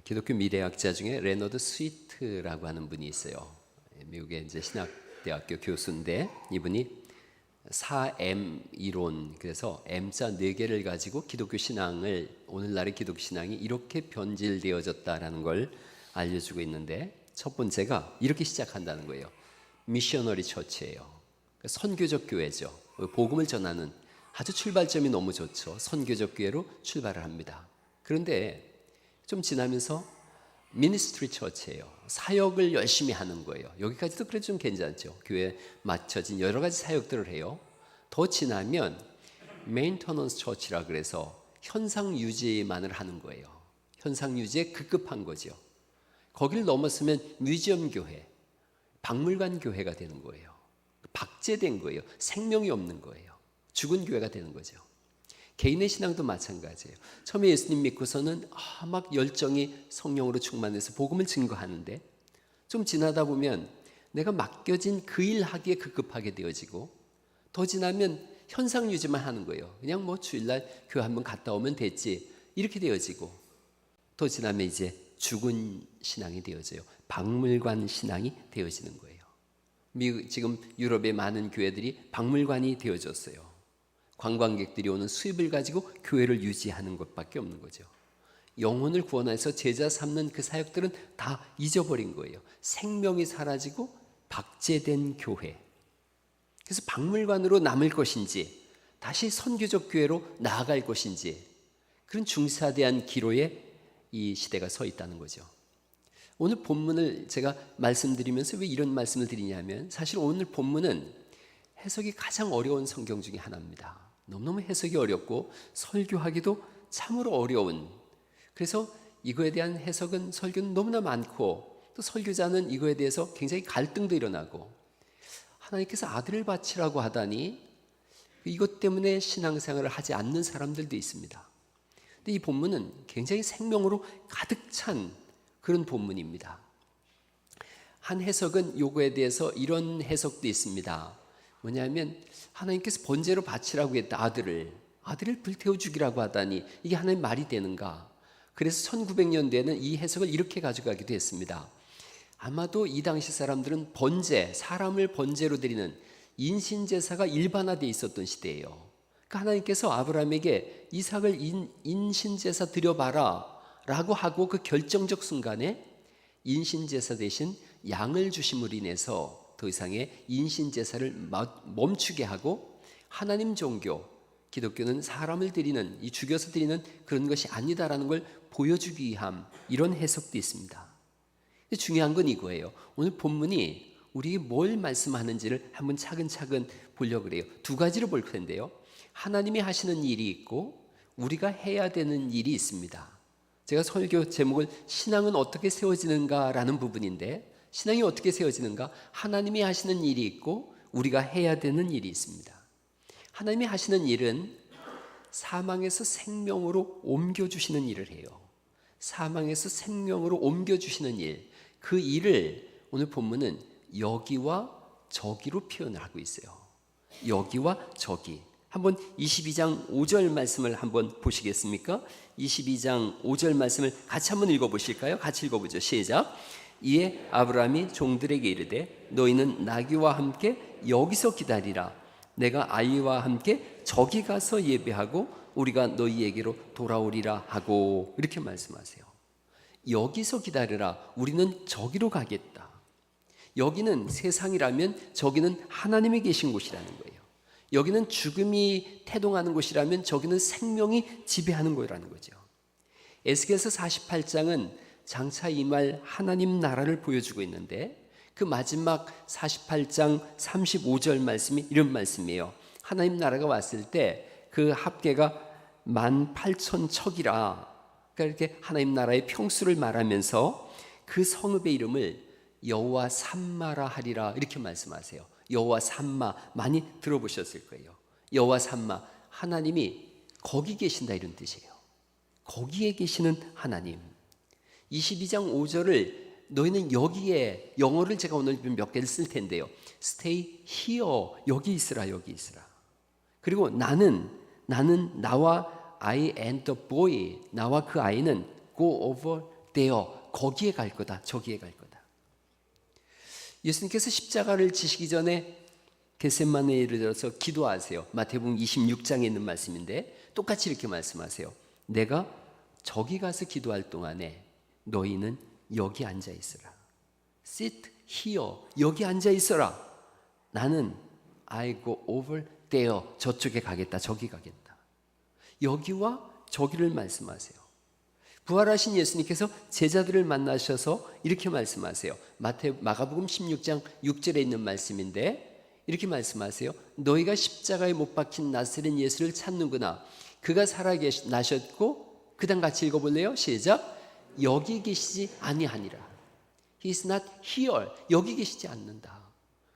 기독교 미래학자 중에 레너드 스위트라고 하는 분이 있어요. 미국의 이제 신학대학교 교수인데 이분이 4M 이론, 그래서 M자 4개를 가지고 기독교 신앙을, 오늘날의 기독교 신앙이 이렇게 변질되어졌다라는 걸 알려주고 있는데, 첫 번째가 이렇게 시작한다는 거예요. 미셔너리 처치예요. 선교적 교회죠. 복음을 전하는 아주 출발점이 너무 좋죠. 선교적 교회로 출발을 합니다. 그런데 좀 지나면서 미니스트리 처치예요. 사역을 열심히 하는 거예요. 여기까지도 그래도 좀 괜찮죠. 교회에 맞춰진 여러 가지 사역들을 해요. 더 지나면 메인터넌스 처치라 그래서 현상 유지만을 하는 거예요. 현상 유지에 급급한 거죠. 거기를 넘었으면 뮤지엄 교회, 박물관 교회가 되는 거예요. 박제된 거예요. 생명이 없는 거예요. 죽은 교회가 되는 거죠. 개인의 신앙도 마찬가지예요. 처음에 예수님 믿고서는 막 열정이 성령으로 충만해서 복음을 증거하는데, 좀 지나다 보면 내가 맡겨진 그 일 하기에 급급하게 되어지고, 더 지나면 현상 유지만 하는 거예요. 그냥 뭐 주일날 교회 한번 갔다 오면 됐지, 이렇게 되어지고, 더 지나면 이제 죽은 신앙이 되어져요. 박물관 신앙이 되어지는 거예요. 지금 유럽의 많은 교회들이 박물관이 되어졌어요. 관광객들이 오는 수입을 가지고 교회를 유지하는 것밖에 없는 거죠. 영혼을 구원해서 제자 삼는 그 사역들은 다 잊어버린 거예요. 생명이 사라지고 박제된 교회. 그래서 박물관으로 남을 것인지 다시 선교적 교회로 나아갈 것인지, 그런 중차대한 기로에 이 시대가 서 있다는 거죠. 오늘 본문을 제가 말씀드리면서 왜 이런 말씀을 드리냐면, 사실 오늘 본문은 해석이 가장 어려운 성경 중에 하나입니다. 너무너무 해석이 어렵고 설교하기도 참으로 어려운, 그래서 이거에 대한 해석은, 설교는 너무나 많고, 또 설교자는 이거에 대해서 굉장히 갈등도 일어나고, 하나님께서 아들을 바치라고 하다니 이것 때문에 신앙생활을 하지 않는 사람들도 있습니다. 근데 이 본문은 굉장히 생명으로 가득 찬 그런 본문입니다. 한 해석은 요거에 대해서 이런 해석도 있습니다. 뭐냐면, 하나님께서 번제로 바치라고 했다. 아들을 불태워 죽이라고 하다니 이게 하나님 말이 되는가? 그래서 1900년대에는 이 해석을 이렇게 가져가기도 했습니다. 아마도 이 당시 사람들은 번제, 사람을 번제로 드리는 인신제사가 일반화되어 있었던 시대예요. 그러니까 하나님께서 아브라함에게 이삭을 인신제사 드려봐라 라고 하고, 그 결정적 순간에 인신제사 대신 양을 주심으로 인해서 더 이상의 인신제사를 멈추게 하고, 하나님 종교, 기독교는 사람을 드리는, 이 죽여서 드리는 그런 것이 아니다라는 걸 보여주기 위함, 이런 해석도 있습니다. 중요한 건 이거예요. 오늘 본문이 우리에게 뭘 말씀하는지를 한번 차근차근 보려고 그래요. 두 가지로 볼 텐데요. 하나님이 하시는 일이 있고 우리가 해야 되는 일이 있습니다. 제가 설교 제목을 신앙은 어떻게 세워지는가라는 부분인데, 신앙이 어떻게 세워지는가? 하나님이 하시는 일이 있고 우리가 해야 되는 일이 있습니다. 하나님이 하시는 일은 사망에서 생명으로 옮겨주시는 일을 해요. 사망에서 생명으로 옮겨주시는 일, 그 일을 오늘 본문은 여기와 저기로 표현하고 있어요. 여기와 저기. 한번 22장 5절 말씀을 한번 보시겠습니까? 22장 5절 말씀을 같이 한번 읽어보실까요? 같이 읽어보죠. 시작. 이에 아브라함이 종들에게 이르되 너희는 나귀와 함께 여기서 기다리라. 내가 아이와 함께 저기 가서 예배하고 우리가 너희에게로 돌아오리라 하고, 이렇게 말씀하세요. 여기서 기다리라. 우리는 저기로 가겠다. 여기는 세상이라면 저기는 하나님이 계신 곳이라는 거예요. 여기는 죽음이 태동하는 곳이라면 저기는 생명이 지배하는 곳이라는 거죠. 에스겔서 48장은 장차 임할 하나님 나라를 보여주고 있는데, 그 마지막 48장 35절 말씀이 이런 말씀이에요. 하나님 나라가 왔을 때 그 합계가 18,000척이라, 그러니까 이렇게 하나님 나라의 평수를 말하면서 그 성읍의 이름을 여호와 삼마라 하리라, 이렇게 말씀하세요. 여호와 삼마, 많이 들어보셨을 거예요. 여호와 삼마, 하나님이 거기 계신다, 이런 뜻이에요. 거기에 계시는 하나님. 22장 5절을 너희는 여기에, 영어를 제가 오늘 몇 개를 쓸 텐데요. Stay here, 여기 있으라, 여기 있으라. 그리고 나는 나와 I and the boy, 나와 그 아이는 go over there, 거기에 갈 거다, 저기에 갈 거다. 예수님께서 십자가를 지시기 전에 겟세마네에 이르러서 기도하세요. 마태복음 26장에 있는 말씀인데 똑같이 이렇게 말씀하세요. 내가 저기 가서 기도할 동안에 너희는 여기 앉아 있으라. Sit here. 여기 앉아 있어라. 나는 I go over there. 저쪽에 가겠다. 저기 가겠다. 여기와 저기를 말씀하세요. 부활하신 예수님께서 제자들을 만나셔서 이렇게 말씀하세요. 마가복음 16장 6절에 있는 말씀인데 이렇게 말씀하세요. 너희가 십자가에 못 박힌 나사렛 예수를 찾는구나. 그가 살아나셨고 그 다음 같이 읽어볼래요? 시작. 여기 계시지 아니하니라. He is not here. 여기 계시지 않는다.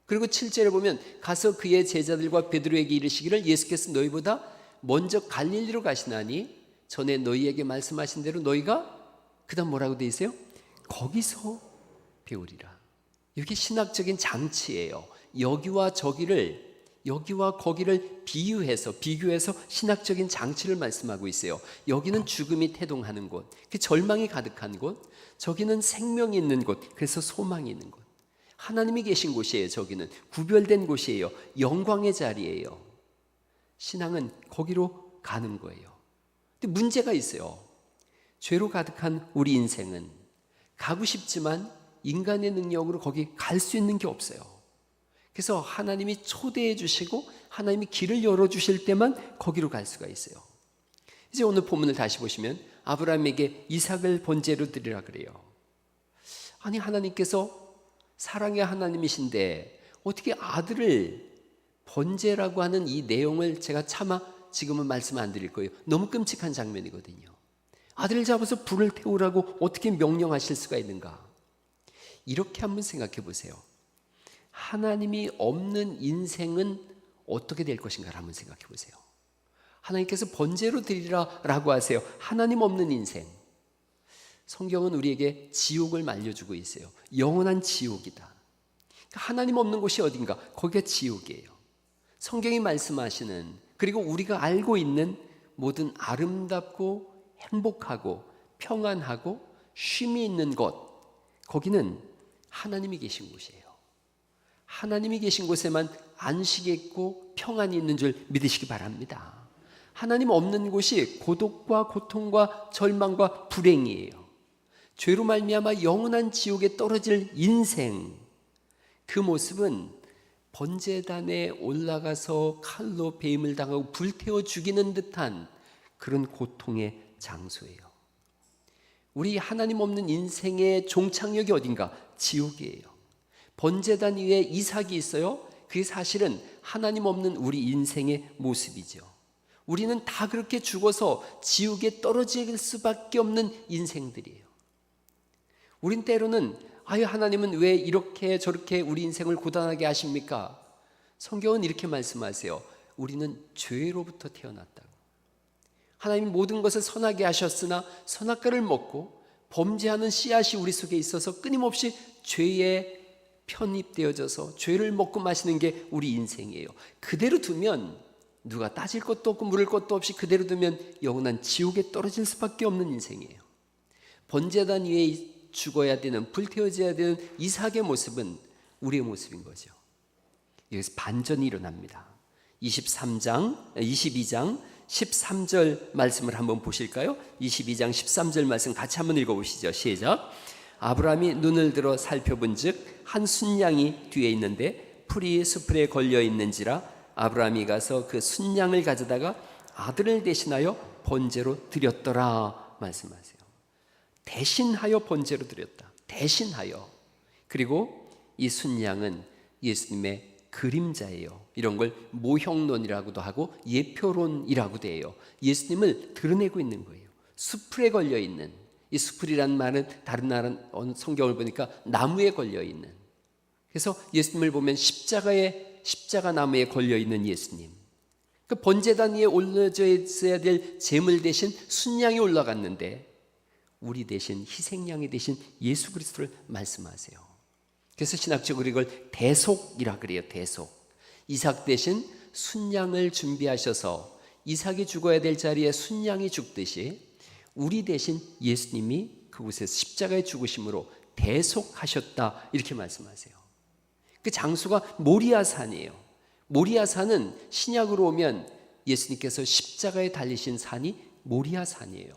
그리고 7절에 보면 가서 그의 제자들과 베드로에게 이르시기를 예수께서 너희보다 먼저 갈릴리로 가시나니 전에 너희에게 말씀하신 대로 너희가 그 다음 뭐라고 돼 있어요? 거기서 배우리라. 이게 신학적인 장치예요. 여기와 거기를 비교해서 신학적인 장치를 말씀하고 있어요. 여기는 죽음이 태동하는 곳, 절망이 가득한 곳, 저기는 생명이 있는 곳, 그래서 소망이 있는 곳. 하나님이 계신 곳이에요. 저기는 구별된 곳이에요. 영광의 자리예요. 신앙은 거기로 가는 거예요. 근데 문제가 있어요. 죄로 가득한 우리 인생은 가고 싶지만 인간의 능력으로 거기 갈 수 있는 게 없어요. 그래서 하나님이 초대해 주시고 하나님이 길을 열어주실 때만 거기로 갈 수가 있어요. 이제 오늘 본문을 다시 보시면 아브라함에게 이삭을 번제로 드리라 그래요. 아니 하나님께서 사랑의 하나님이신데 어떻게 아들을 번제라고 하는 이 내용을 제가 차마 지금은 말씀 안 드릴 거예요. 너무 끔찍한 장면이거든요. 아들을 잡아서 불을 태우라고 어떻게 명령하실 수가 있는가? 이렇게 한번 생각해 보세요. 하나님이 없는 인생은 어떻게 될 것인가를 한번 생각해 보세요. 하나님께서 번제로 드리라라고 하세요. 하나님 없는 인생. 성경은 우리에게 지옥을 말려주고 있어요. 영원한 지옥이다. 하나님 없는 곳이 어딘가? 거기가 지옥이에요. 성경이 말씀하시는 그리고 우리가 알고 있는 모든 아름답고 행복하고 평안하고 쉼이 있는 곳, 거기는 하나님이 계신 곳이에요. 하나님이 계신 곳에만 안식이 있고 평안이 있는 줄 믿으시기 바랍니다. 하나님 없는 곳이 고독과 고통과 절망과 불행이에요. 죄로 말미암아 영원한 지옥에 떨어질 인생, 그 모습은 번제단에 올라가서 칼로 배임을 당하고 불태워 죽이는 듯한 그런 고통의 장소예요. 우리 하나님 없는 인생의 종착역이 어딘가? 지옥이에요. 번제단 위에 이삭이 있어요. 그게 사실은 하나님 없는 우리 인생의 모습이죠. 우리는 다 그렇게 죽어서 지옥에 떨어질 수밖에 없는 인생들이에요. 우린 때로는 아유 하나님은 왜 이렇게 저렇게 우리 인생을 고단하게 하십니까? 성경은 이렇게 말씀하세요. 우리는 죄로부터 태어났다고. 하나님이 모든 것을 선하게 하셨으나 선악과를 먹고 범죄하는 씨앗이 우리 속에 있어서 끊임없이 죄에 편입되어져서 죄를 먹고 마시는 게 우리 인생이에요. 그대로 두면 누가 따질 것도 없고 물을 것도 없이 그대로 두면 영원한 지옥에 떨어질 수밖에 없는 인생이에요. 번제단 위에 죽어야 되는, 불태워져야 되는 이삭의 모습은 우리의 모습인 거죠. 여기서 반전이 일어납니다. 22장 13절 말씀을 한번 보실까요? 22장 13절 말씀 같이 한번 읽어보시죠. 시작. 아브라함이 눈을 들어 살펴본 즉 한 순양이 뒤에 있는데 풀이 수풀에 걸려 있는지라 아브라함이 가서 그 순양을 가져다가 아들을 대신하여 번제로 드렸더라 말씀하세요. 대신하여 번제로 드렸다. 대신하여. 그리고 이 순양은 예수님의 그림자예요. 이런 걸 모형론이라고도 하고 예표론이라고도 해요. 예수님을 드러내고 있는 거예요. 수풀에 걸려 있는, 이 수풀이란 말은 다른 나라 성경을 보니까 나무에 걸려 있는. 그래서 예수님을 보면 십자가 나무에 걸려 있는 예수님. 그 번제단 위에 올려져 있어야 될 제물 대신 순양이 올라갔는데 우리 대신 희생양이 대신 예수 그리스도를 말씀하세요. 그래서 신학적으로 이걸 대속이라 그래요. 대속. 이삭 대신 순양을 준비하셔서 이삭이 죽어야 될 자리에 순양이 죽듯이 우리 대신 예수님이 그 그곳에서 십자가의 죽으심으로 대속하셨다 이렇게 말씀하세요. 그 장소가 모리아산이에요. 모리아산은 신약으로 오면 예수님께서 십자가에 달리신 산이 모리아산이에요.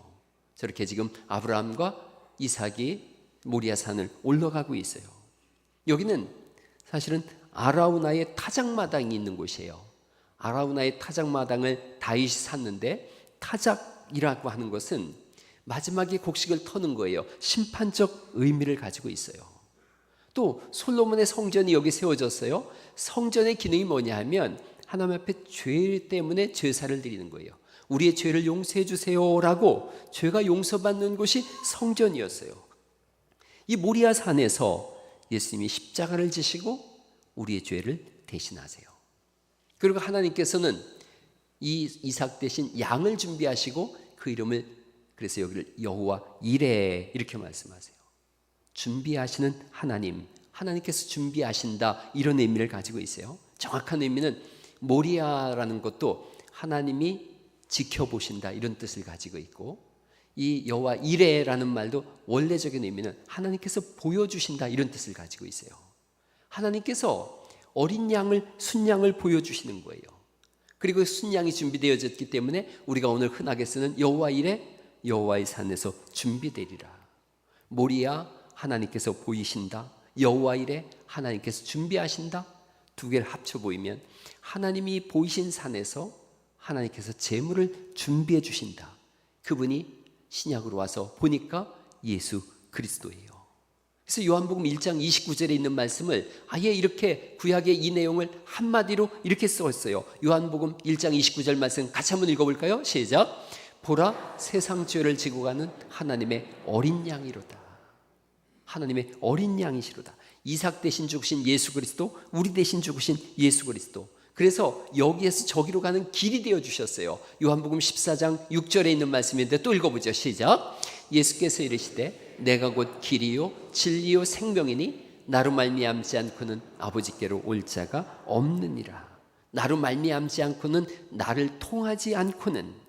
저렇게 지금 아브라함과 이삭이 모리아산을 올라가고 있어요. 여기는 사실은 아라우나의 타작마당이 있는 곳이에요. 아라우나의 타작마당을 다윗이 샀는데, 타작이라고 하는 것은 마지막에 곡식을 터는 거예요. 심판적 의미를 가지고 있어요. 또 솔로몬의 성전이 여기 세워졌어요. 성전의 기능이 뭐냐 하면 하나님 앞에 죄 때문에 제사를 드리는 거예요. 우리의 죄를 용서해 주세요라고 죄가 용서받는 곳이 성전이었어요. 이 모리아산에서 예수님이 십자가를 지시고 우리의 죄를 대신하세요. 그리고 하나님께서는 이 이삭 대신 양을 준비하시고 그 이름을, 그래서 여기를 여호와 이레 이렇게 말씀하세요. 준비하시는 하나님, 하나님께서 준비하신다, 이런 의미를 가지고 있어요. 정확한 의미는 모리아라는 것도 하나님이 지켜보신다 이런 뜻을 가지고 있고, 이 여호와 이레라는 말도 원래적인 의미는 하나님께서 보여주신다 이런 뜻을 가지고 있어요. 하나님께서 어린 양을, 순양을 보여주시는 거예요. 그리고 순양이 준비되어졌기 때문에 우리가 오늘 흔하게 쓰는 여호와 이레, 여호와의 산에서 준비되리라. 모리아, 하나님께서 보이신다. 여호와 이레, 하나님께서 준비하신다. 두 개를 합쳐 보이면 하나님이 보이신 산에서 하나님께서 제물을 준비해 주신다. 그분이 신약으로 와서 보니까 예수 그리스도예요. 그래서 요한복음 1장 29절에 있는 말씀을 아예 이렇게 구약의 이 내용을 한마디로 이렇게 썼어요. 요한복음 1장 29절 말씀 같이 한번 읽어볼까요? 시작. 보라, 세상 죄를 지고 가는 하나님의 어린 양이로다. 하나님의 어린 양이시로다. 이삭 대신 죽으신 예수 그리스도, 우리 대신 죽으신 예수 그리스도. 그래서 여기에서 저기로 가는 길이 되어 주셨어요. 요한복음 14장 6절에 있는 말씀인데 또 읽어보죠. 시작. 예수께서 이르시되 내가 곧 길이요 진리요 생명이니 나로 말미암지 않고는 아버지께로 올 자가 없느니라. 나로 말미암지 않고는 나를 통하지 않고는.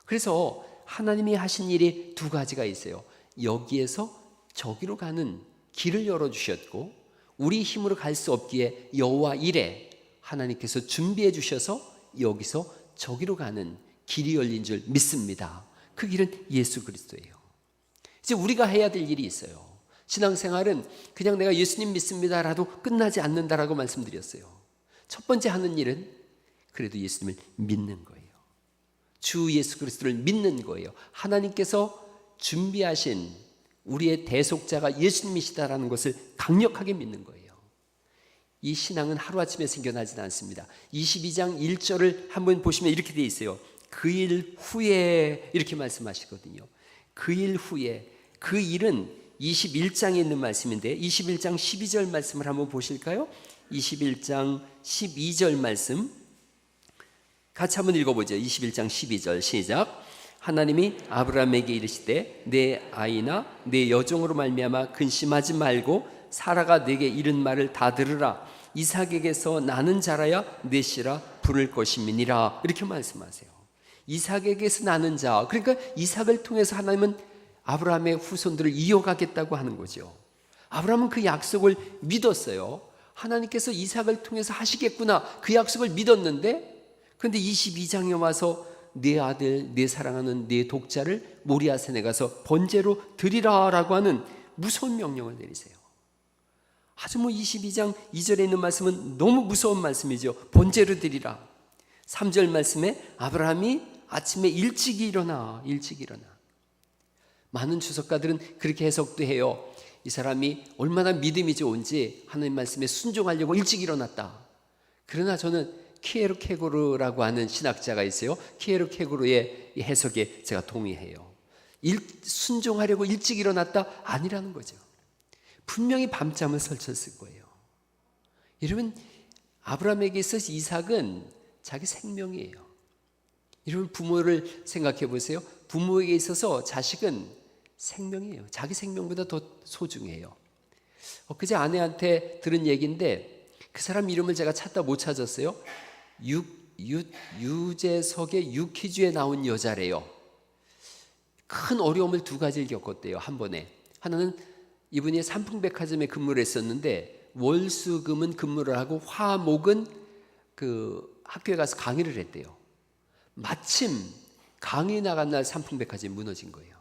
그래서 하나님이 하신 일이 두 가지가 있어요. 여기에서 저기로 가는 길을 열어주셨고, 우리 힘으로 갈 수 없기에 여호와 이레, 하나님께서 준비해 주셔서 여기서 저기로 가는 길이 열린 줄 믿습니다. 그 길은 예수 그리스도예요. 이제 우리가 해야 될 일이 있어요. 신앙생활은 그냥 내가 예수님 믿습니다라도 끝나지 않는다라고 말씀드렸어요. 첫 번째 하는 일은 그래도 예수님을 믿는 거예요. 주 예수 그리스도를 믿는 거예요. 하나님께서 준비하신 우리의 대속자가 예수님이시다라는 것을 강력하게 믿는 거예요. 이 신앙은 하루아침에 생겨나지는 않습니다. 22장 1절을 한번 보시면 이렇게 되어 있어요. 그 일 후에 이렇게 말씀하시거든요. 그 일 후에. 그 일은 21장에 있는 말씀인데 21장 12절 말씀을 한번 보실까요? 21장 12절 말씀 같이 한번 읽어보죠. 21장 12절 시작. 하나님이 아브라함에게 이르시되 내 아이나 내 여종으로 말미암아 근심하지 말고 사라가 내게 이른 말을 다 들으라. 이삭에게서 나는 자라야 내 씨라 부를 것임이니라. 이렇게 말씀하세요. 이삭에게서 나는 자, 그러니까 이삭을 통해서 하나님은 아브라함의 후손들을 이어가겠다고 하는 거죠. 아브라함은 그 약속을 믿었어요. 하나님께서 이삭을 통해서 하시겠구나, 그 약속을 믿었는데, 그런데 22장에 와서 내 아들, 내 사랑하는 내 독자를 모리아산에 가서 번제로 드리라라고 하는 무서운 명령을 내리세요. 아주 22장 2절에 있는 말씀은 너무 무서운 말씀이죠. 번제로 드리라. 3절 말씀에 아브라함이 아침에 일찍 일어나. 많은 주석가들은 그렇게 해석도 해요. 이 사람이 얼마나 믿음이 좋은지 하나님 말씀에 순종하려고 일찍 일어났다. 그러나 저는 키에르케고르라고 하는 신학자가 있어요. 키에르케고르의 해석에 제가 동의해요. 순종하려고 일찍 일어났다? 아니라는 거죠. 분명히 밤잠을 설쳤을 거예요. 여러분, 아브라함에게 있어서 이삭은 자기 생명이에요. 여러분, 부모를 생각해 보세요. 부모에게 있어서 자식은 생명이에요. 자기 생명보다 더 소중해요. 그제 아내한테 들은 얘기인데 그 사람 이름을 제가 찾다 못 찾았어요. 유재석의 유퀴즈에 나온 여자래요. 큰 어려움을 두 가지를 겪었대요. 한 번에. 하나는 이분이 삼풍백화점에 근무를 했었는데 월수금은 근무를 하고 화목은 그 학교에 가서 강의를 했대요. 마침 강의 나간 날 삼풍백화점이 무너진 거예요.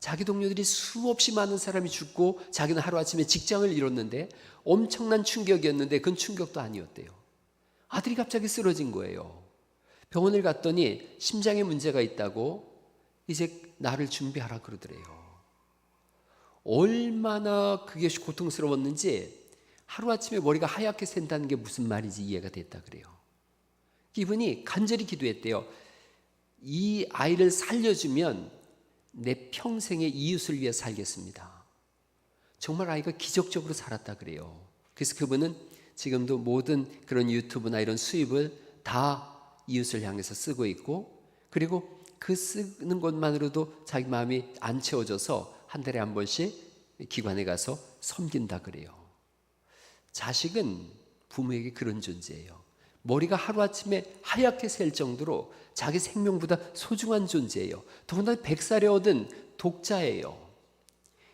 자기 동료들이 수없이 많은 사람이 죽고 자기는 하루아침에 직장을 잃었는데 엄청난 충격이었는데 그건 충격도 아니었대요. 아들이 갑자기 쓰러진 거예요. 병원을 갔더니 심장에 문제가 있다고 이제 나를 준비하라 그러더래요. 얼마나 그게 고통스러웠는지 하루아침에 머리가 하얗게 샌다는 게 무슨 말인지 이해가 됐다 그래요. 이분이 간절히 기도했대요. 이 아이를 살려주면 내 평생의 이웃을 위해 살겠습니다. 정말 아이가 기적적으로 살았다 그래요. 그래서 그분은 지금도 모든 그런 유튜브나 이런 수입을 다 이웃을 향해서 쓰고 있고, 그리고 그 쓰는 것만으로도 자기 마음이 안 채워져서 한 달에 한 번씩 기관에 가서 섬긴다 그래요. 자식은 부모에게 그런 존재예요. 머리가 하루아침에 하얗게 셀 정도로 자기 생명보다 소중한 존재예요. 더군다나 100살에 얻은 독자예요.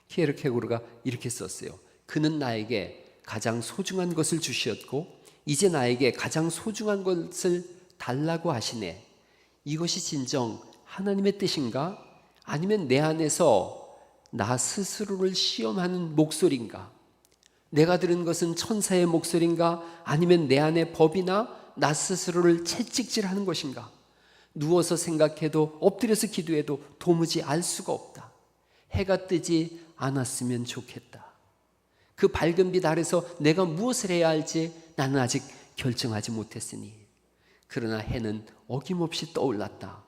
키에르케고르가 이렇게 썼어요. 그는 나에게 가장 소중한 것을 주셨고 이제 나에게 가장 소중한 것을 달라고 하시네. 이것이 진정 하나님의 뜻인가? 아니면 내 안에서 나 스스로를 시험하는 목소리인가? 내가 들은 것은 천사의 목소리인가? 아니면 내 안의 법이나 나 스스로를 채찍질하는 것인가? 누워서 생각해도 엎드려서 기도해도 도무지 알 수가 없다. 해가 뜨지 않았으면 좋겠다. 그 밝은 빛 아래서 내가 무엇을 해야 할지 나는 아직 결정하지 못했으니, 그러나 해는 어김없이 떠올랐다.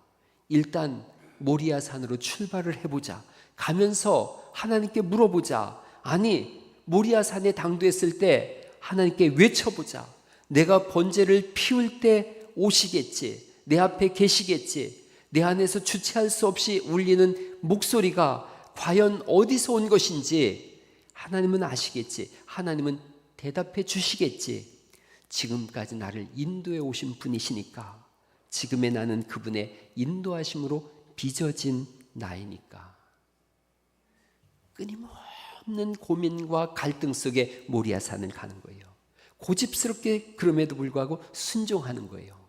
일단 모리아산으로 출발을 해보자. 가면서 하나님께 물어보자. 아니, 모리아산에 당도했을 때 하나님께 외쳐보자. 내가 번제를 피울 때 오시겠지. 내 앞에 계시겠지. 내 안에서 주체할 수 없이 울리는 목소리가 과연 어디서 온 것인지 하나님은 아시겠지. 하나님은 대답해 주시겠지. 지금까지 나를 인도해 오신 분이시니까 지금의 나는 그분의 인도하심으로 빚어진 나이니까. 끊임없는 고민과 갈등 속에 모리아산을 가는 거예요. 고집스럽게 그럼에도 불구하고 순종하는 거예요.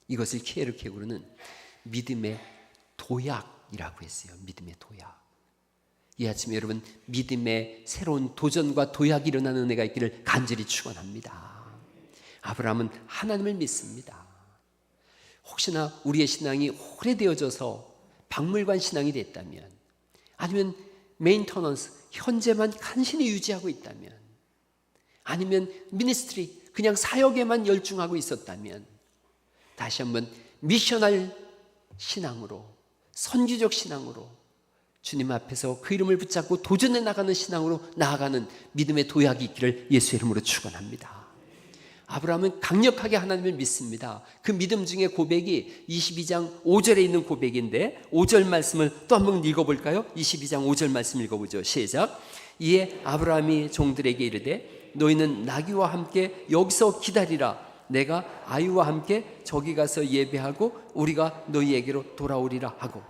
이것을 키에르케고르는 믿음의 도약이라고 했어요. 믿음의 도약. 이 아침에 여러분 믿음의 새로운 도전과 도약이 일어나는 은혜가 있기를 간절히 축원합니다. 아브라함은 하나님을 믿습니다. 혹시나 우리의 신앙이 오래되어져서 박물관 신앙이 됐다면, 아니면 메인터넌스 현재만 간신히 유지하고 있다면, 아니면 미니스트리 그냥 사역에만 열중하고 있었다면, 다시 한번 미셔널 신앙으로, 선지적 신앙으로 주님 앞에서 그 이름을 붙잡고 도전해 나가는 신앙으로 나아가는 믿음의 도약이 있기를 예수의 이름으로 축원합니다. 아브라함은 강력하게 하나님을 믿습니다. 그 믿음 중에 고백이 22장 5절에 있는 고백인데 5절 말씀을 또 한번 읽어볼까요? 22장 5절 말씀 읽어보죠. 시작. 이에 아브라함이 종들에게 이르되 너희는 나귀와 함께 여기서 기다리라. 내가 아이와 함께 저기 가서 예배하고 우리가 너희에게로 돌아오리라 하고.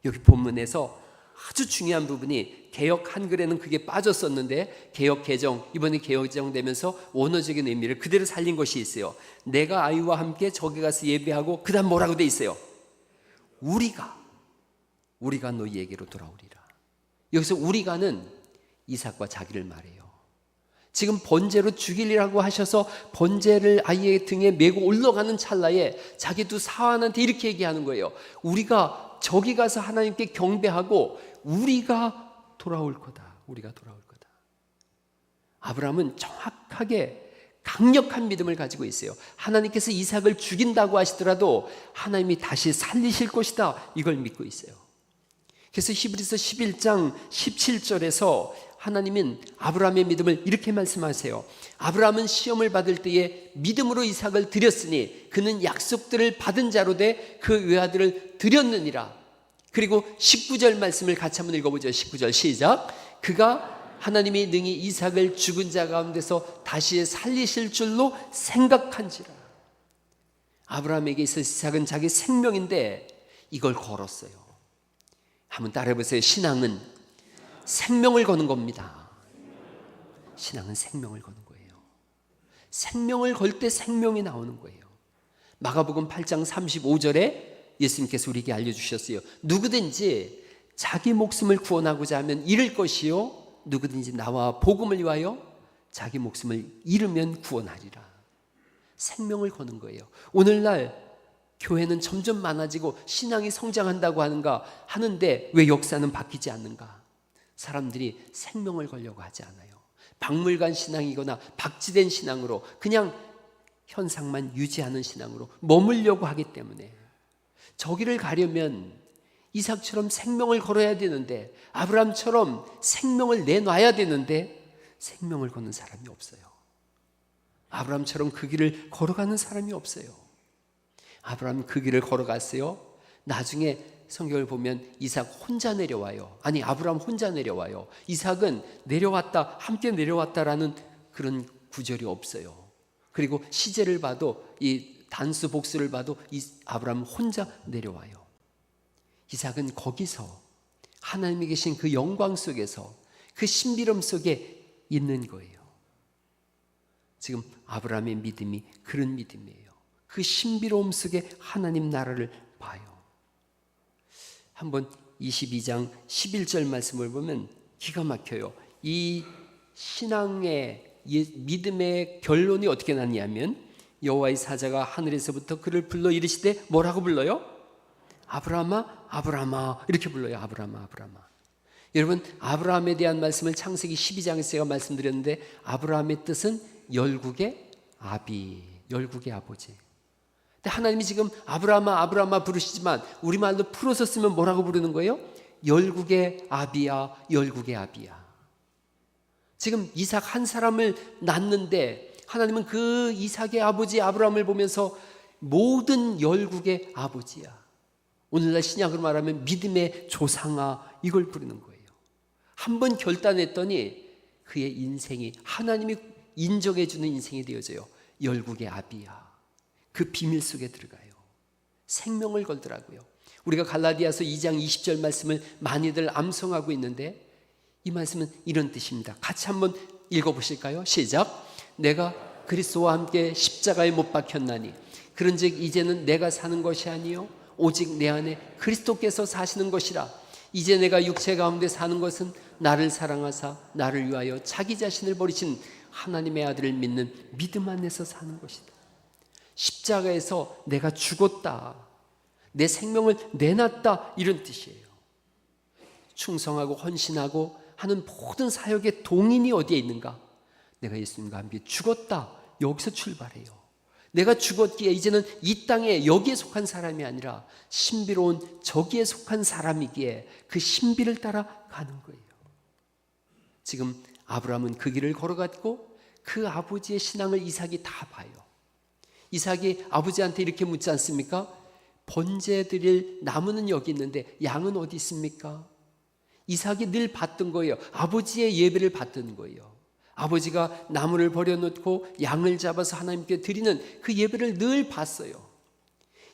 여기 본문에서 아주 중요한 부분이 개역 한글에는 그게 빠졌었는데 개역 개정, 이번에 개역 개정되면서 원어적인 의미를 그대로 살린 것이 있어요. 내가 아이와 함께 저기 가서 예배하고 그 다음 뭐라고 돼 있어요? 우리가 너희에게로 돌아오리라. 여기서 우리가는 이삭과 자기를 말해요. 지금 번제로 죽이리라고 하셔서 번제를 아이의 등에 메고 올라가는 찰나에 자기 두 사환한테 이렇게 얘기하는 거예요. 우리가 저기 가서 하나님께 경배하고 우리가 돌아올 거다. 우리가 돌아올 거다. 아브라함은 정확하게 강력한 믿음을 가지고 있어요. 하나님께서 이삭을 죽인다고 하시더라도 하나님이 다시 살리실 것이다. 이걸 믿고 있어요. 그래서 히브리서 11장 17절에서 하나님은 아브라함의 믿음을 이렇게 말씀하세요. 아브라함은 시험을 받을 때에 믿음으로 이삭을 드렸으니 그는 약속들을 받은 자로 돼 그 외아들을 드렸느니라. 그리고 19절 말씀을 같이 한번 읽어보죠. 19절 시작. 그가 하나님이 능히 이삭을 죽은 자 가운데서 다시 살리실 줄로 생각한지라. 아브라함에게 있어서 이삭은 자기 생명인데 이걸 걸었어요. 한번 따라해 보세요. 신앙은 생명을 거는 겁니다. 신앙은 생명을 거는 거예요. 생명을 걸 때 생명이 나오는 거예요. 마가복음 8장 35절에 예수님께서 우리에게 알려주셨어요. 누구든지 자기 목숨을 구원하고자 하면 잃을 것이요, 누구든지 나와 복음을 위하여 자기 목숨을 잃으면 구원하리라. 생명을 거는 거예요. 오늘날 교회는 점점 많아지고 신앙이 성장한다고 하는데 왜 역사는 바뀌지 않는가? 사람들이 생명을 걸려고 하지 않아요. 박물관 신앙이거나 박지된 신앙으로 그냥 현상만 유지하는 신앙으로 머물려고 하기 때문에, 저기를 가려면 이삭처럼 생명을 걸어야 되는데, 아브라함처럼 생명을 내놔야 되는데 생명을 거는 사람이 없어요. 아브라함처럼 그 길을 걸어가는 사람이 없어요. 아브라함 그 길을 걸어갔어요. 나중에 성경을 보면 이삭 혼자 내려와요. 아니, 아브라함 혼자 내려와요. 이삭은 내려왔다, 함께 내려왔다라는 그런 구절이 없어요. 그리고 시제를 봐도, 이 단수 복수를 봐도 아브라함 혼자 내려와요. 이삭은 거기서 하나님이 계신 그 영광 속에서, 그 신비름 속에 있는 거예요. 지금 아브라함의 믿음이 그런 믿음이에요. 그 신비로움 속에 하나님 나라를 봐요. 한번 22장 11절 말씀을 보면 기가 막혀요. 이 신앙의 믿음의 결론이 어떻게 났냐면, 여호와의 사자가 하늘에서부터 그를 불러 이르시되, 뭐라고 불러요? 아브라함아, 아브라함아, 이렇게 불러요. 아브라함아, 아브라함아. 여러분, 아브라함에 대한 말씀을 창세기 12장에서 제가 말씀드렸는데, 아브라함의 뜻은 열국의 아비, 열국의 아버지. 근데 하나님이 지금 아브라함아, 아브라함아 부르시지만 우리말로 풀어서 쓰면 뭐라고 부르는 거예요? 열국의 아비야, 열국의 아비야. 지금 이삭 한 사람을 낳는데 하나님은 그 이삭의 아버지 아브라함을 보면서 모든 열국의 아버지야. 오늘날 신약으로 말하면 믿음의 조상아, 이걸 부르는 거예요. 한번 결단했더니 그의 인생이 하나님이 인정해 주는 인생이 되어져요. 열국의 아비야. 그 비밀 속에 들어가요. 생명을 걸더라고요. 우리가 갈라디아서 2장 20절 말씀을 많이들 암송하고 있는데, 이 말씀은 이런 뜻입니다. 같이 한번 읽어보실까요? 시작. 내가 그리스도와 함께 십자가에 못 박혔나니 그런즉 이제는 내가 사는 것이 아니요 오직 내 안에 그리스도께서 사시는 것이라. 이제 내가 육체 가운데 사는 것은 나를 사랑하사 나를 위하여 자기 자신을 버리신 하나님의 아들을 믿는 믿음 안에서 사는 것이다. 십자가에서 내가 죽었다, 내 생명을 내놨다, 이런 뜻이에요. 충성하고 헌신하고 하는 모든 사역의 동인이 어디에 있는가? 내가 예수님과 함께 죽었다, 여기서 출발해요. 내가 죽었기에 이제는 이 땅에 여기에 속한 사람이 아니라 신비로운 저기에 속한 사람이기에 그 신비를 따라 가는 거예요. 지금 아브라함은 그 길을 걸어갔고 그 아버지의 신앙을 이삭이 다 봐요. 이삭이 아버지한테 이렇게 묻지 않습니까? 번제 드릴 나무는 여기 있는데 양은 어디 있습니까? 이삭이 늘 받던 거예요. 아버지의 예배를 받던 거예요. 아버지가 나무를 버려놓고 양을 잡아서 하나님께 드리는 그 예배를 늘 봤어요.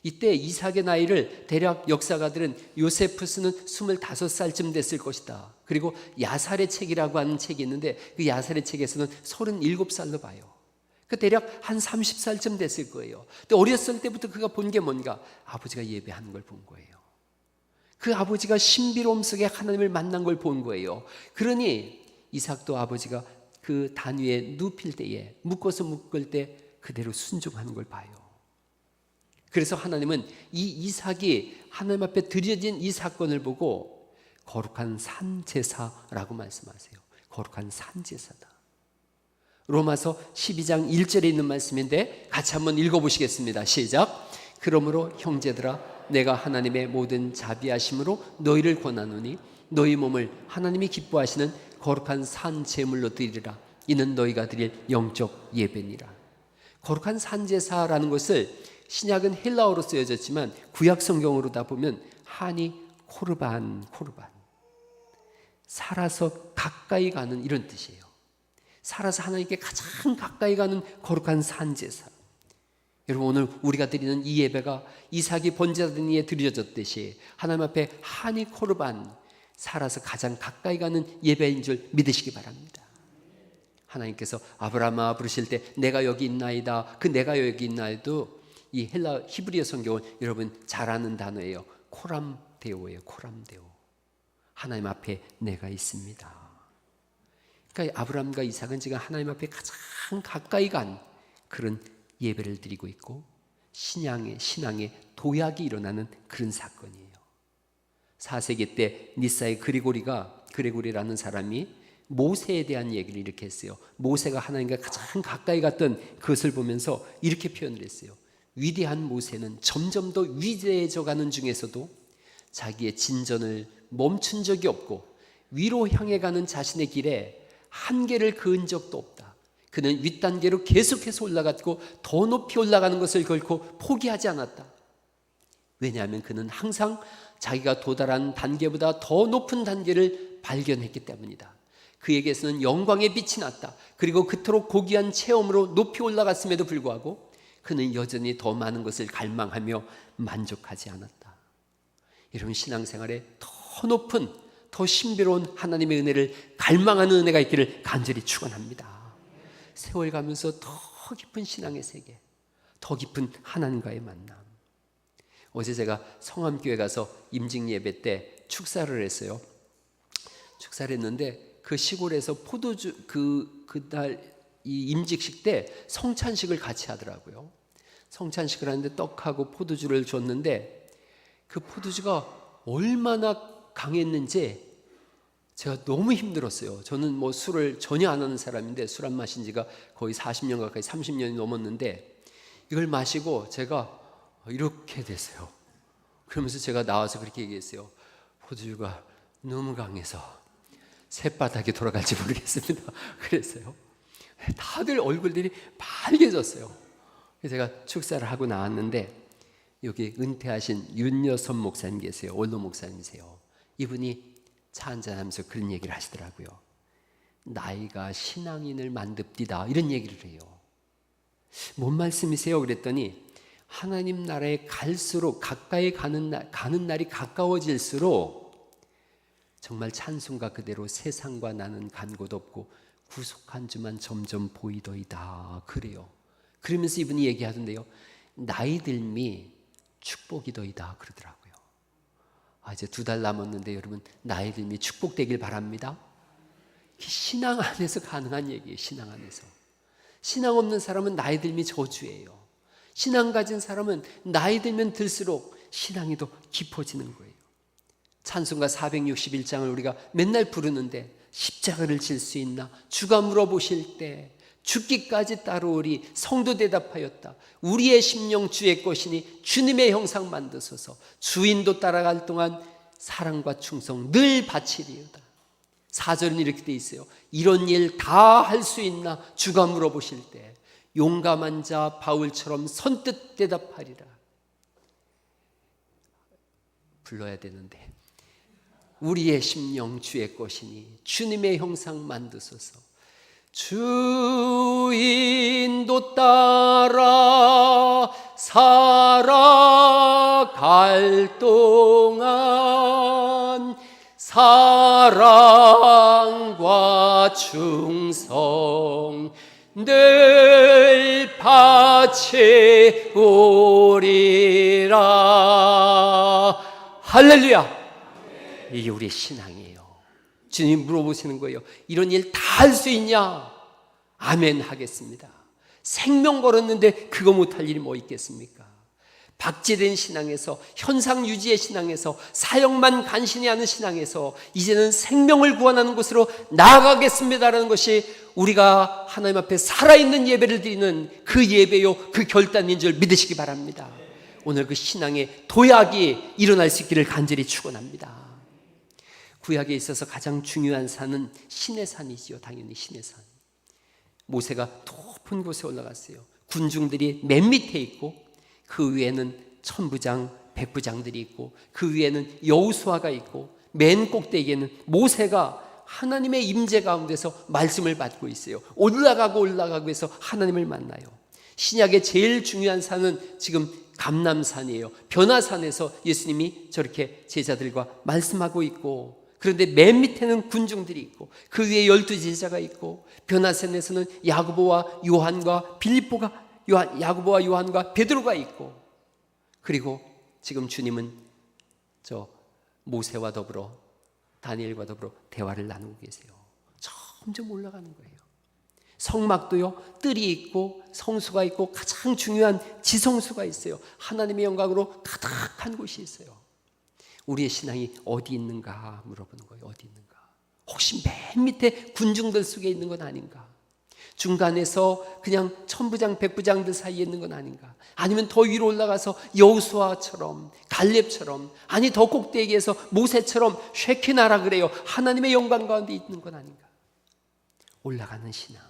이때 이삭의 나이를 대략 역사가들은 요세푸스는 25살쯤 됐을 것이다. 그리고 야살의 책이라고 하는 책이 있는데 그 야살의 책에서는 37살로 봐요. 그 대략 한 30살쯤 됐을 거예요. 근데 어렸을 때부터 그가 본 게 뭔가? 아버지가 예배하는 걸 본 거예요. 그 아버지가 신비로움 속에 하나님을 만난 걸 본 거예요. 그러니 이삭도 아버지가 그 단 위에 눕힐 때에 묶어서 묶을 때 그대로 순종하는 걸 봐요. 그래서 하나님은 이 이삭이 하나님 앞에 드려진 이 사건을 보고 거룩한 산제사라고 말씀하세요. 거룩한 산제사다. 로마서 12장 1절에 있는 말씀인데 같이 한번 읽어보시겠습니다. 시작. 그러므로 형제들아, 내가 하나님의 모든 자비하심으로 너희를 권하노니 너희 몸을 하나님이 기뻐하시는 거룩한 산제물로 드리라. 이는 너희가 드릴 영적 예배니라. 거룩한 산제사라는 것을 신약은 헬라어로 쓰여졌지만 구약 성경으로다 보면 하니 코르반, 살아서 가까이 가는, 이런 뜻이에요. 살아서 하나님께 가장 가까이 가는 거룩한 산제사. 여러분, 오늘 우리가 드리는 이 예배가 이삭이 번제하던 이에 드려졌듯이 하나님 앞에 한이 코르반, 살아서 가장 가까이 가는 예배인 줄 믿으시기 바랍니다. 하나님께서 아브라함아 부르실 때 내가 여기 있나이다, 그 내가 여기 있나이도 이 헬라 히브리어 성경은 여러분 잘 아는 단어예요. 코람데오예요. 코람데오. 하나님 앞에 내가 있습니다. 그러니까 아브라함과 이삭은 지금 하나님 앞에 가장 가까이 간 그런 예배를 드리고 있고, 신앙의 도약이 일어나는 그런 사건이에요. 4세기 때 니사의 그레고리라는 사람이 모세에 대한 얘기를 이렇게 했어요. 모세가 하나님과 가장 가까이 갔던 그것을 보면서 이렇게 표현을 했어요. 위대한 모세는 점점 더 위대해져 가는 중에서도 자기의 진전을 멈춘 적이 없고 위로 향해 가는 자신의 길에 한계를 그은 적도 없다. 그는 윗단계로 계속해서 올라갔고 더 높이 올라가는 것을 결코 포기하지 않았다. 왜냐하면 그는 항상 자기가 도달한 단계보다 더 높은 단계를 발견했기 때문이다. 그에게서는 영광의 빛이 났다. 그리고 그토록 고귀한 체험으로 높이 올라갔음에도 불구하고 그는 여전히 더 많은 것을 갈망하며 만족하지 않았다. 여러분, 신앙생활에 더 높은, 더 신비로운 하나님의 은혜를 갈망하는 은혜가 있기를 간절히 축원합니다. 세월 가면서 더 깊은 신앙의 세계, 더 깊은 하나님과의 만남. 어제 제가 성암교회 가서 임직 예배 때 축사를 했어요. 축사를 했는데 그 시골에서 포도주 그날 이 임직식 때 성찬식을 같이 하더라고요. 성찬식을 하는데 떡하고 포도주를 줬는데 그 포도주가 얼마나 강했는지 제가 너무 힘들었어요. 저는 뭐 술을 전혀 안 하는 사람인데 술 안 마신 지가 거의 40년 가까이 30년이 넘었는데 이걸 마시고 제가 이렇게 됐어요. 그러면서 제가 나와서 그렇게 얘기했어요. 포도주가 너무 강해서 새바닥에 돌아갈지 모르겠습니다. 그랬어요. 다들 얼굴들이 빨개졌어요. 그래서 제가 축사를 하고 나왔는데 여기 은퇴하신 윤여선 목사님 계세요. 원로 목사님이세요. 이분이 차 한잔하면서 그런 얘기를 하시더라고요. 나이가 신앙인을 만듭디다, 이런 얘기를 해요. 뭔 말씀이세요? 그랬더니 하나님 나라에 갈수록 가까이 가는 날이 가까워질수록 정말 찬송가 그대로 세상과 나는 간 곳 없고 구속한 주만 점점 보이더이다, 그래요. 그러면서 이분이 얘기하던데요, 나이 들미 축복이더이다 그러더라고요. 이제 2달 남았는데 여러분, 나이 들미 축복되길 바랍니다. 신앙 안에서 가능한 얘기예요. 신앙 안에서. 신앙 없는 사람은 나이 들미 저주예요. 신앙 가진 사람은 나이 들면 들수록 신앙이 더 깊어지는 거예요. 찬송가 461장을 우리가 맨날 부르는데 십자가를 질 수 있나? 주가 물어보실 때 죽기까지 따르오리. 성도 대답하였다. 우리의 심령 주의 것이니 주님의 형상 만드소서. 주인도 따라갈 동안 사랑과 충성 늘 바치리로다. 4절은 이렇게 돼 있어요. 이런 일 다 할 수 있나? 주가 물어보실 때 용감한 자 바울처럼 선뜻 대답하리라. 불러야 되는데, 우리의 심령 주의 것이니 주님의 형상 만드소서. 주인도 따라 살아갈 동안 사랑과 충성 늘 바치오리라. 할렐루야. 이게 우리의 신앙이에요. 주님 물어보시는 거예요. 이런 일 다 할 수 있냐? 아멘 하겠습니다. 생명 걸었는데 그거 못할 일이 뭐 있겠습니까? 박제된 신앙에서, 현상 유지의 신앙에서, 사역만 간신히 하는 신앙에서 이제는 생명을 구원하는 곳으로 나아가겠습니다라는 것이 우리가 하나님 앞에 살아있는 예배를 드리는 그 예배요, 그 결단인 줄 믿으시기 바랍니다. 오늘 그 신앙의 도약이 일어날 수 있기를 간절히 축원합니다. 구약에 있어서 가장 중요한 산은 시내산이지요. 당연히 시내산. 모세가 높은 곳에 올라갔어요. 군중들이 맨 밑에 있고 그 위에는 천부장, 백부장들이 있고 그 위에는 여호수아가 있고 맨 꼭대기에는 모세가 하나님의 임재 가운데서 말씀을 받고 있어요. 올라가고 해서 하나님을 만나요. 신약의 제일 중요한 산은 지금 감람산이에요. 변화산에서 예수님이 저렇게 제자들과 말씀하고 있고, 그런데 맨 밑에는 군중들이 있고, 그 위에 12 제자가 있고, 변화산에서는 야고보와 요한과 야고보와 요한과 베드로가 있고, 그리고 지금 주님은 저 모세와 더불어 다니엘과 더불어 대화를 나누고 계세요. 점점 올라가는 거예요. 성막도요, 뜰이 있고 성수가 있고 가장 중요한 지성수가 있어요. 하나님의 영광으로 가득한 곳이 있어요. 우리의 신앙이 어디 있는가 물어보는 거예요. 어디 있는가? 혹시 맨 밑에 군중들 속에 있는 건 아닌가? 중간에서 그냥 천부장 백부장들 사이에 있는 건 아닌가? 아니면 더 위로 올라가서 여호수아처럼 갈렙처럼, 아니 더 꼭대기에서 모세처럼 쉐키나라 그래요. 하나님의 영광 가운데 있는 건 아닌가? 올라가는 신앙,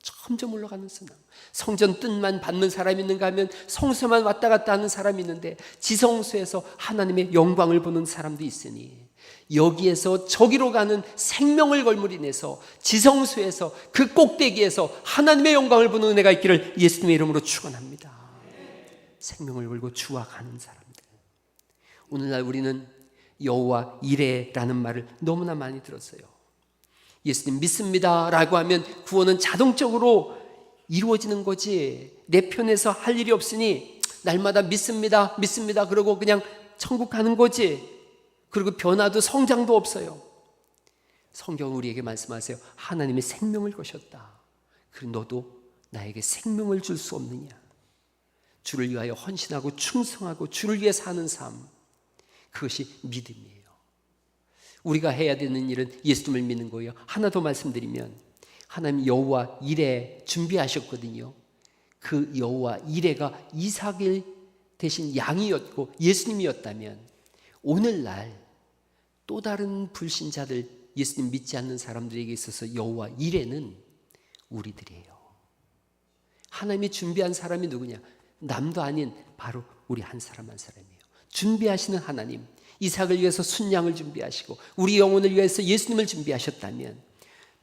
점점 올라가는 신앙. 성전 뜻만 받는 사람이 있는가 하면 성소만 왔다 갔다 하는 사람이 있는데, 지성소에서 하나님의 영광을 보는 사람도 있으니 여기에서 저기로 가는 생명을 걸물이내서 지성소에서 그 꼭대기에서 하나님의 영광을 보는 은혜가 있기를 예수님의 이름으로 축원합니다. 생명을 걸고 주와 가는 사람들. 오늘날 우리는 여호와 이레라는 말을 너무나 많이 들었어요. 예수님 믿습니다 라고 하면 구원은 자동적으로 이루어지는 거지, 내 편에서 할 일이 없으니 날마다 믿습니다 믿습니다 그러고 그냥 천국 가는 거지. 그리고 변화도 성장도 없어요. 성경은 우리에게 말씀하세요. 하나님의 생명을 거셨다. 그럼 너도 나에게 생명을 줄 수 없느냐? 주를 위하여 헌신하고 충성하고 주를 위해 사는 삶, 그것이 믿음이에요. 우리가 해야 되는 일은 예수님을 믿는 거예요. 하나 더 말씀드리면, 하나님 여호와 이레 준비하셨거든요. 그 여호와 이레가 이삭을 대신 양이었고 예수님이었다면, 오늘날 또 다른 불신자들, 예수님 믿지 않는 사람들에게 있어서 여호와 이레는 우리들이에요. 하나님이 준비한 사람이 누구냐? 남도 아닌 바로 우리 한 사람 한 사람이에요. 준비하시는 하나님, 이삭을 위해서 순양을 준비하시고 우리 영혼을 위해서 예수님을 준비하셨다면,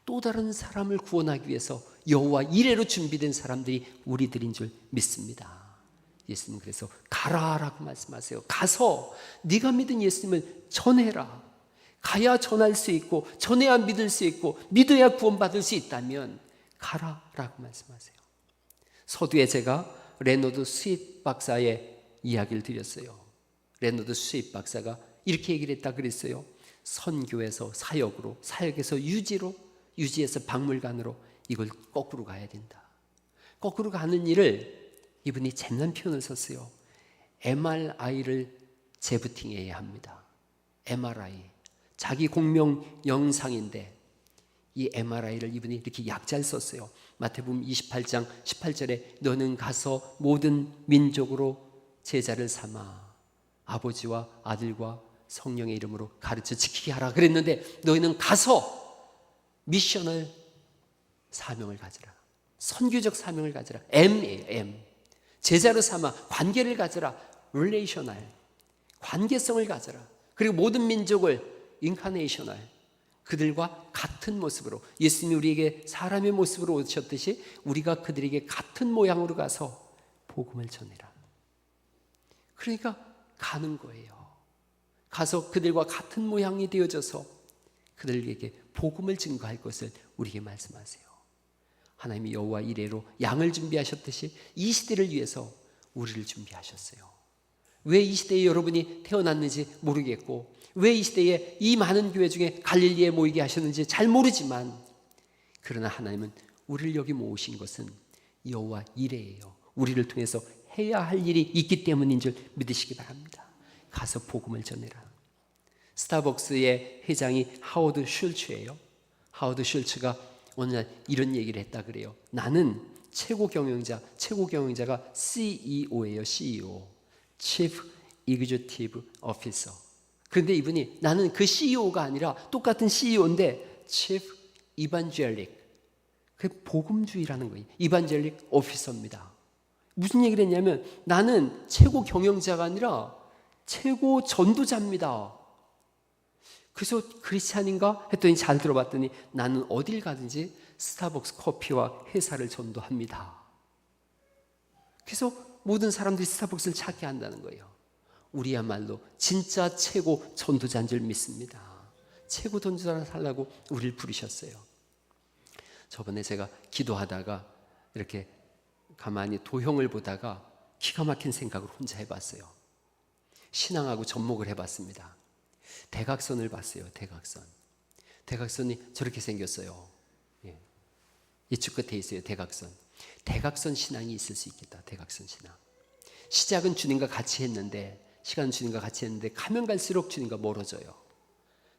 또 다른 사람을 구원하기 위해서 여호와 이레로 준비된 사람들이 우리들인 줄 믿습니다. 예수님 그래서 가라라고 말씀하세요. 가서 네가 믿은 예수님을 전해라. 가야 전할 수 있고, 전해야 믿을 수 있고, 믿어야 구원받을 수 있다면 가라라고 말씀하세요. 서두에 제가 레너드 스윗 박사의 이야기를 드렸어요. 레너드 스윗 박사가 이렇게 얘기를 했다 그랬어요. 선교에서 사역으로, 사역에서 유지로, 유지에서 박물관으로, 이걸 거꾸로 가야 된다. 거꾸로 가는 일을 이분이 재미난 표현을 썼어요. MRI를 재부팅해야 합니다. MRI, 자기 공명 영상인데 이 MRI를 이분이 이렇게 약자를 썼어요. 마태복음 28장 18절에 너는 가서 모든 민족으로 제자를 삼아 아버지와 아들과 성령의 이름으로 가르쳐 지키게 하라 그랬는데, 너희는 가서 미셔널 사명을 가져라. 선교적 사명을 가져라. M이에요. M. 제자로 삼아 관계를 가져라. relational, 관계성을 가져라. 그리고 모든 민족을 incarnational, 그들과 같은 모습으로, 예수님이 우리에게 사람의 모습으로 오셨듯이 우리가 그들에게 같은 모양으로 가서 복음을 전해라. 그러니까 가는 거예요. 가서 그들과 같은 모양이 되어져서 그들에게 복음을 증거할 것을 우리에게 말씀하세요. 하나님이 여호와 이레로 양을 준비하셨듯이 이 시대를 위해서 우리를 준비하셨어요. 왜 이 시대에 여러분이 태어났는지 모르겠고, 왜 이 시대에 이 많은 교회 중에 갈릴리에 모이게 하셨는지 잘 모르지만, 그러나 하나님은 우리를 여기 모으신 것은 여호와 이레예요. 우리를 통해서 해야 할 일이 있기 때문인 줄 믿으시기 바랍니다. 가서 복음을 전해라. 스타벅스의 회장이 하워드 슐츠예요. 하워드 슐츠가 오늘 이런 얘기를 했다 그래요. 나는 최고 경영자가 CEO예요. CEO, Chief Executive Officer. 그런데 이분이 나는 그 CEO가 아니라 똑같은 CEO인데 Chief Evangelic, 그 복음주의라는 거예요. Evangelic Officer입니다. 무슨 얘기를 했냐면, 나는 최고 경영자가 아니라 최고 전도자입니다. 그래서 크리스찬인가 했더니 잘 들어봤더니 나는 어딜 가든지 스타벅스 커피와 회사를 전도합니다. 그래서 모든 사람들이 스타벅스를 찾게 한다는 거예요. 우리야말로 진짜 최고 전도자인 줄 믿습니다. 최고 전도자를 살라고 우리를 부르셨어요. 저번에 제가 기도하다가 이렇게 가만히 도형을 보다가 기가 막힌 생각을 혼자 해봤어요. 신앙하고 접목을 해봤습니다. 대각선을 봤어요. 대각선이 저렇게 생겼어요. 예. 이쪽 끝에 있어요. 대각선 신앙이 있을 수 있겠다. 대각선 신앙. 시작은 주님과 같이 했는데, 시간은 주님과 같이 했는데 가면 갈수록 주님과 멀어져요.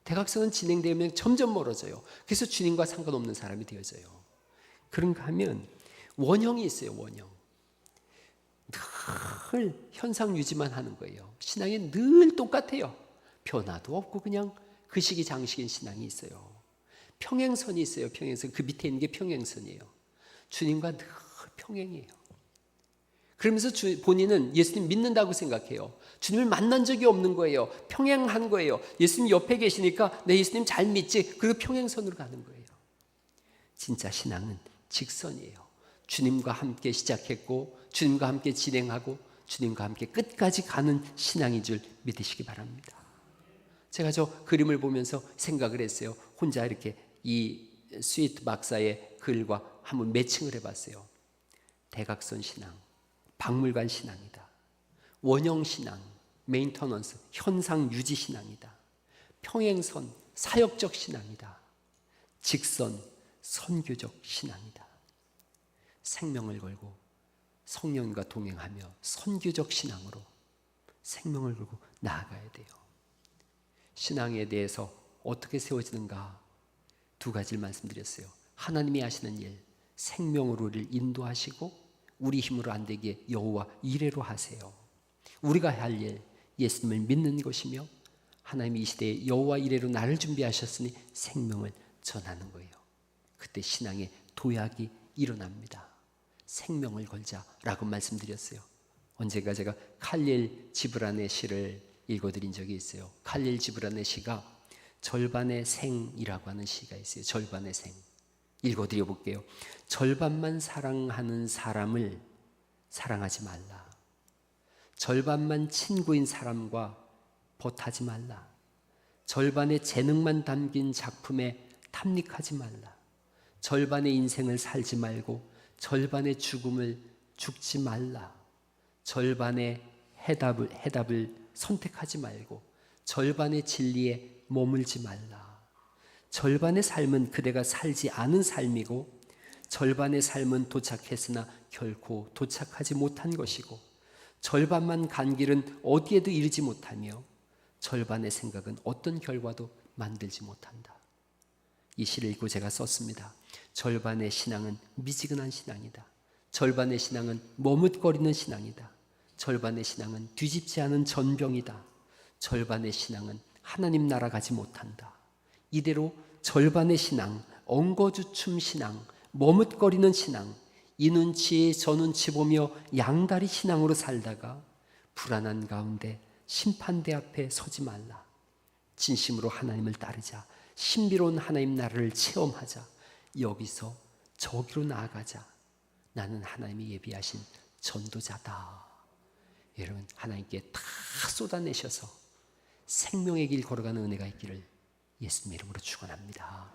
대각선은 진행되면 점점 멀어져요. 그래서 주님과 상관없는 사람이 되어져요. 그런가 하면 원형이 있어요. 원형. 늘 현상 유지만 하는 거예요. 신앙이 늘 똑같아요. 변화도 없고 그냥 그 시기 장식인 신앙이 있어요. 평행선이 있어요. 평행선. 그 밑에 있는 게 평행선이에요. 주님과 늘 평행이에요. 그러면서 본인은 예수님 믿는다고 생각해요. 주님을 만난 적이 없는 거예요. 평행한 거예요. 예수님 옆에 계시니까 내 예수님 잘 믿지. 그리고 평행선으로 가는 거예요. 진짜 신앙은 직선이에요. 주님과 함께 시작했고 주님과 함께 진행하고 주님과 함께 끝까지 가는 신앙인 줄 믿으시기 바랍니다. 제가 저 그림을 보면서 생각을 했어요. 혼자 이렇게 이 스위트 박사의 글과 한번 매칭을 해봤어요. 대각선 신앙, 박물관 신앙이다. 원형 신앙, 메인터넌스, 현상 유지 신앙이다. 평행선, 사역적 신앙이다. 직선, 선교적 신앙이다. 생명을 걸고 성령과 동행하며 선교적 신앙으로 생명을 걸고 나아가야 돼요. 신앙에 대해서 어떻게 세워지는가 두 가지를 말씀드렸어요. 하나님이 하시는 일, 생명으로 우리를 인도하시고 우리 힘으로 안 되기에 여호와 이레로 하세요. 우리가 할 일, 예수님을 믿는 것이며 하나님이 이 시대에 여호와 이레로 나를 준비하셨으니 생명을 전하는 거예요. 그때 신앙의 도약이 일어납니다. 생명을 걸자라고 말씀드렸어요. 언젠가 제가 칼릴 지브란의 시를 읽어드린 적이 있어요. 칼릴 지브란의 시가 절반의 생이라고 하는 시가 있어요. 절반의 생. 읽어드려 볼게요. 절반만 사랑하는 사람을 사랑하지 말라. 절반만 친구인 사람과 벗하지 말라. 절반의 재능만 담긴 작품에 탐닉하지 말라. 절반의 인생을 살지 말고 절반의 죽음을 죽지 말라. 절반의 해답을 선택하지 말고 절반의 진리에 머물지 말라. 절반의 삶은 그대가 살지 않은 삶이고 절반의 삶은 도착했으나 결코 도착하지 못한 것이고 절반만 간 길은 어디에도 이르지 못하며 절반의 생각은 어떤 결과도 만들지 못한다. 이 시를 읽고 제가 썼습니다. 절반의 신앙은 미지근한 신앙이다. 절반의 신앙은 머뭇거리는 신앙이다. 절반의 신앙은 뒤집지 않은 전병이다. 절반의 신앙은 하나님 나라 가지 못한다. 이대로 절반의 신앙, 엉거주춤 신앙, 머뭇거리는 신앙, 이 눈치 저 눈치 보며 양다리 신앙으로 살다가 불안한 가운데 심판대 앞에 서지 말라. 진심으로 하나님을 따르자. 신비로운 하나님 나라를 체험하자. 여기서 저기로 나아가자. 나는 하나님이 예비하신 전도자다. 여러분, 하나님께 다 쏟아내셔서 생명의 길 걸어가는 은혜가 있기를 예수님 이름으로 축원합니다.